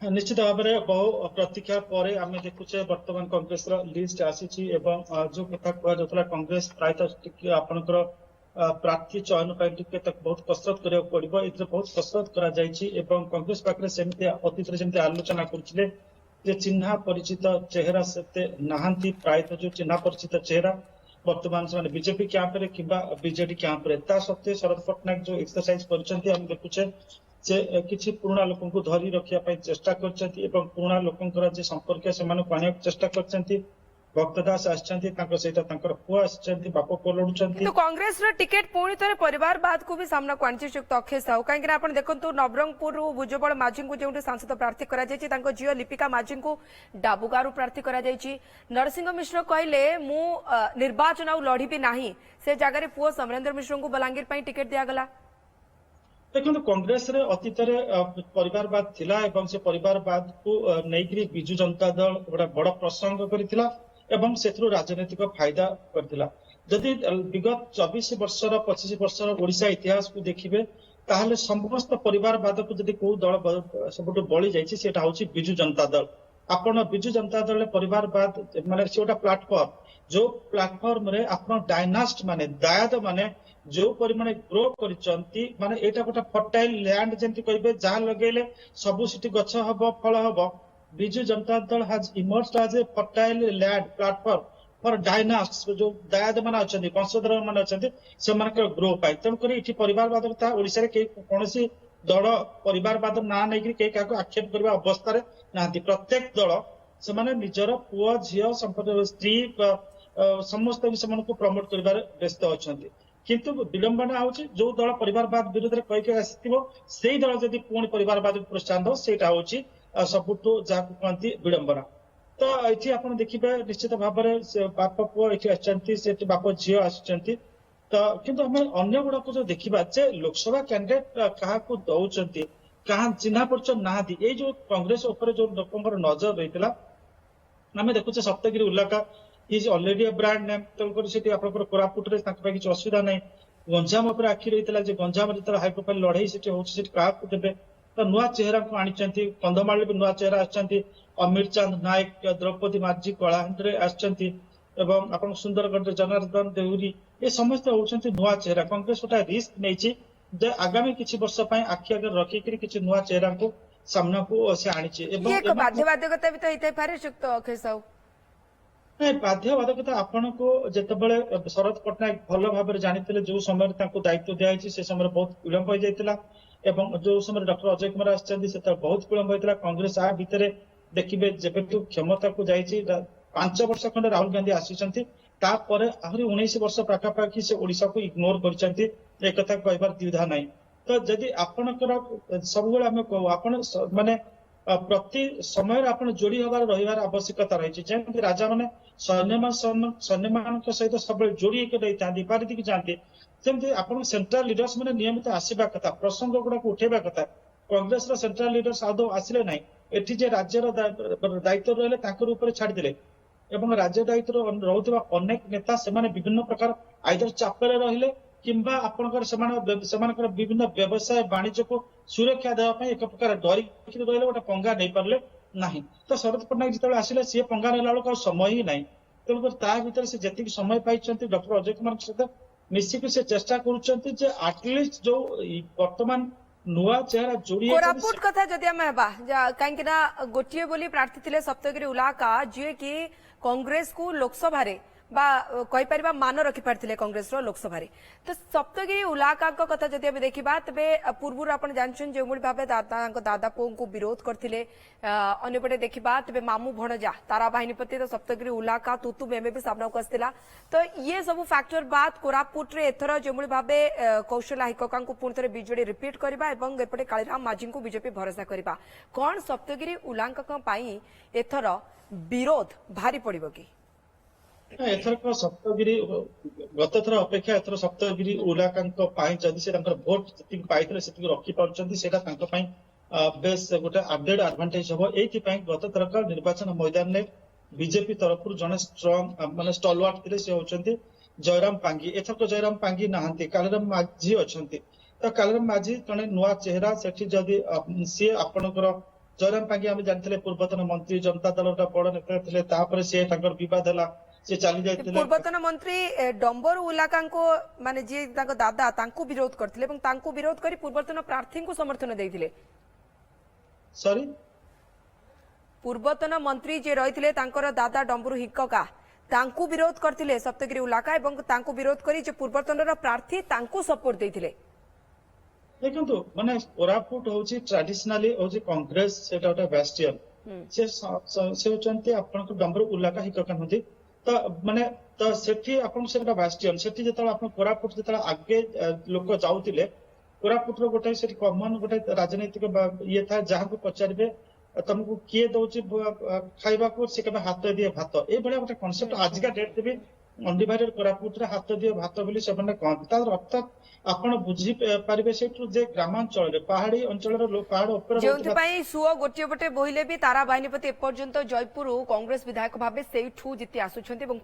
निश्चित भाव में बहु प्रतीक्षा पर आम देखुचे बर्तमान कांग्रेस लिस्ट आसी जो कथा कहला कांग्रेस प्रायतः आपणकर प्रार्थी चयन बहुत कसरत करा पड़ो ए बहुत कसरत कांग्रेस पाखे सेमती अतीत जमी आलोचना कर चिन्हा परिचित चेहरा से नहांती प्रायतः जो चिन्हा परिचित चेहरा बर्तमान से बीजेपी कैंप रे कि बीजेडी कैंप रे ता सत्वे शरद पट्टनायक जो एक्सरसाइज कर देखुचे से किसी पुराना लोक धरी रखा चेष्टा करुणा लोकर जे संपर्क से चेष्टा कर भक्त दास पुआ बाप पुआ लड़ुंट कांग्रेस टिकेट पुणी थे परिवारवाद को भी सामना को आनी युक्त अक्षय साहू कहीं देखो नवरंगपुर भुजबल माझी को जो सांसद प्रार्थी कर झील लिपिका माझी को डाबुगारू प्रार्थी कर नरसिंह मिश्र कहले मु निर्वाचन आ लड़बी ना से जगह पुओ समरेंद्र मिश्र को बलांगीर टिकेट दिगला देखो कांग्रेस रे अतीत परिवारवाद थिला एवं से परिवारवाद को नहीं विजु जनता दल गोटे बड़ प्रसंग करथिला एवं सेथरु राजनीतिक फायदा करथिला जदि विगत 24 वर्षर 25 वर्षर ओडिशा इतिहास को देखिबे ताहले समस्त परिवारवाद को जदि को दल सबुठ बळी जायछि सेटा होछि विजु जनता दल आपण विजु जनता दल परिवारवाद माने सेटा प्लेटफॉर्म जो प्लेटफॉर्म रे आपण डायनास्ट माने दायाद माने जो परिमाण ग्रो करिसंती माने एटा गोटा फर्टाइल लैंड जेंति कहबे जहां लगेले सबु सिटी गछ हबो फल हबो Biju Janata Dal has emerged as a fertile land platform for dynast जो दायाद माने अछंती वंशधर माने अछंती से मानकर ग्रो पाइ तन करी इठी परिवारवाद ता ओडिसा रे के कोनोसी दल परिवारवाद ना नै कि के काको आक्षेप करबा अवस्था रे नांती प्रत्येक दल से माने निजर पुआ झियो संपर्क स्त्री समस्त को प्रमोट करिबार व्यस्त अछंती किंतु विडंबना होची जो दल परिवारवाद विरोध में कहीकि आसथिबो सेही दल जदि पुणी परिवारवाद को प्रोत्साहन दो सेटा होची सबुठु जाकु कहंती विडंबना तो एठी आपण देखिबे निश्चित भाव में बाप पुओ एठी आछंती सेठी बाप झियो आछंती तो किंतु हम अन्य गुड़ा को जो देखिबा जे लोकसभा कैंडिडेट काहा को दउचंती काहा चिन्हा परिचय नाहती ए जो कांग्रेस ऊपर जो लोकंकर नजर रहितला हमें देखुचे Saptagiri Ulaka is already a brand name तो कोरापुट किसी असुविधा ना गंजाम आखि रही गंजाम जो हाई प्रोफाइल लड़ाई से क्या देवे तो नुआ चेहरा को आनी कंधमाल भी नुआ चेहरा अमिर चांद नायक द्रौपदी माझी कलाहांडी आप सुंदरगढ़ जनार्दन देउरी ये समस्त होती नुआ चेहरा कांग्रेस गोटा रिस्क नहीं आगामी किसी वर्ष आखि आगे रखिक किसी नुआ चेहरा को सामना को से आनी बाध्यबाधकता भी तो अक्षय साहू बाध्यबाधकता आपण को जितेबाला शरद पट्टनायक भल भाव जानी जो समय दायित्व दिखाई से समय बहुत विलंब हो जाता जो समय डॉक्टर अजय कुमार आसे बहुत विलंब होता कांग्रेस आ भितर देखिए जब क्षमता को जाइए 5 वर्ष खंड राहुल गांधी आसी आहरी 19 वर्ष पाखापाखि से ओडिशा को इग्नोर कर कथा कहबार द्विधा नहीं तो जदि आपणकर सब आपण माने प्रति समय आप जोड़ी हबार रहिबार आवश्यकता रही जमी राजा मैंने सैन्य मान सहित सब जोड़ी रही पारिदिक जाती सेमती आप सेंट्रल लीडर्स मैंने नियमित आसवा कथा प्रसंग गुड़ा उठेबा कथा कांग्रेस सेंट्रल लीडर्स आदौ आसिले ना एटी जे राज्यर दायित्व रहे छाड़दे एवं राज्य दायित्व रोकवा अनेक नेता से विभिन्न प्रकार आइदर चापे रहिले किंबा आपणकर विभिन्न व्यवसाय वाणिज्य को सुरक्षा देवाई एक प्रकार डरिक रही गोटे पंगा नहीं पारे ना तो शरद पट्टनायक जिते आसिले सी पंगा नेला बेलू समय ही ना तेणुकर ता भर से जी समय पाई डॉक्टर अजय कुमार सहित मिसिक से चेष्टा करटलिस्ट जो वर्तमान नुआ चेहरा जोड़ी कोरापुट कथा जदि आम कहीं गोटे बोली प्रार्थी थे सप्तगिरी उलाका जी कि कांग्रेस को लोकसभा कहीपर मान रखिपारे कांग्रेस लोकसभा तो सप्तगिरी उलाका कथा जब देखा तेरे पूर्व आप जानते जो भाव दादा पुओ को विरोध करते अंपटे देखा तेरे मामू भणजा तारा बाहिनीपति तो सप्तगिरी उलाका तुतुम एम भी सामना को आसाला तो ये सब फैक्टर बाद कोरापुट एथर जो भाव कौशल हिक्का को पुणी थे बीजेडी रिपीट करवा एपटे कालीराम माझी को बीजेपी भरोसा करवा कौन सप्तगिरी उलाका एथर विरोध भारी पड़ो कि एथरक सप्तगिरी गत थर अपेक्षा एथर सप्तगिरी उलाका जदि से भोट जी पाई रखी पार्टी बेस गोटे अपडेट एडवांटेज हम ये गत थरक निर्वाचन मैदान में बीजेपी तरफ जड़े स्ट्रंग मान स्टलवार्ट थे से होती जयराम पांगी एथरक जयराम पांगी नहांती कालीराम माझी अच्छा तो कालीराम माझी जड़े नुआ चेहरा से जदि सी आपणकर ଜୟରାମ ପାଙ୍ଗି ଆମେ ଜାଣିଥିଲେ ପୂର୍ବତନ ମନ୍ତ୍ରୀ ଜନତା ଦଳର ବଡ ନେତା ଥିଲେ ତାପରେ ସେ ତାଙ୍କର ବିବାଦ ହେଲା ସେ ଚାଲି ଯାଇଥିଲେ ପୂର୍ବତନ ମନ୍ତ୍ରୀ ଡମ୍ବରୁ ଉଲାକାଙ୍କୁ ମାନେ ଯିଏ ତାଙ୍କ ଦାଦା ତାଙ୍କୁ ବିରୋଧ କରିଥିଲେ ଏବଂ ତାଙ୍କୁ ବିରୋଧ କରି ପୂର୍ବତନ ପ୍ରାର୍ଥୀଙ୍କୁ ସମର୍ଥନ ଦେଇଥିଲେ ସରି ପୂର୍ବତନ ମନ୍ତ୍ରୀ ଯିଏ ରହିଥିଲେ ତାଙ୍କର ଦାଦା ଡମ୍ବରୁ ହିକକା ତାଙ୍କୁ ବିରୋଧ କରିଥିଲେ ସପ୍ତଗିରି ଉଲାକା ଏବଂ ତାଙ୍କୁ ବିରୋଧ କରି ଯେ ପୂର୍ବତନର ପ୍ରାର୍ଥୀ ତାଙ୍କୁ ସପୋର୍ଟ ଦେଇଥିଲେ ଦେଖନ୍ତୁ ମାନେ କୋରାପୁଟ ହଉଛି ଟ୍ରାଡିସନାଲି ହଉଛି କଂଗ୍ରେସ ସେଟା ଗୋଟେ ବାଷ୍ଟିୟନ ସେ ହଉଛନ୍ତି ଆପଣଙ୍କ ଡମ୍ବରୁ ଉଲ୍ଲାକା ହିକକା ନୁହନ୍ତି ତ ମାନେ ତ ସେଠି ଆପଣଙ୍କ ସେଟା ବାଷ୍ଟିୟନ ସେଠି ଯେତେବେଳେ ଆପଣ କୋରାପୁଟ ଯେତେବେଳେ ଆଗେ ଲୋକ ଯାଉଥିଲେ କୋରାପୁଟର ଗୋଟେ ସେଠି କମନ ଗୋଟେ ରାଜନୈତିକ ଇଏ ଥାଏ ଯାହାକୁ ପଚାରିବେ ତମକୁ କିଏ ଦଉଛି ଖାଇବାକୁ ସେ କେବେ ହାତ ଦିଏ ଭାତ ଏଇଭଳିଆ ଗୋଟେ କନସେପ୍ଟ ଆଜିକା ଡେଟ୍ ବି ଅଣ୍ଡିଭାଇଡେଡ କୋରାପୁଟରେ ହାତ ଦିଏ ଭାତ ବୋଲି ସେମାନେ କହନ୍ତି ତାର ଅର୍ଥ ଆପଣ ବୁଝିପାରିବେ ସେଇଠୁ ଯେ ଗ୍ରାମାଞ୍ଚଳରେ ପାହାଡି ଅଞ୍ଚଳର ପାହାଡ ଉପରେ ଯେଉଁଥିପାଇଁ ସୁଅ ଗୋଟିଏ ପଟେ ବୋହିଲେ ବି ତାରା ବାହିନୀପତି ଏପର୍ଯ୍ୟନ୍ତ ଜୟପୁରରୁ କଂଗ୍ରେସ ବିଧାୟକ ଭାବେ ସେଇଠୁ ଜିତି ଆସୁଛନ୍ତି ଏବଂ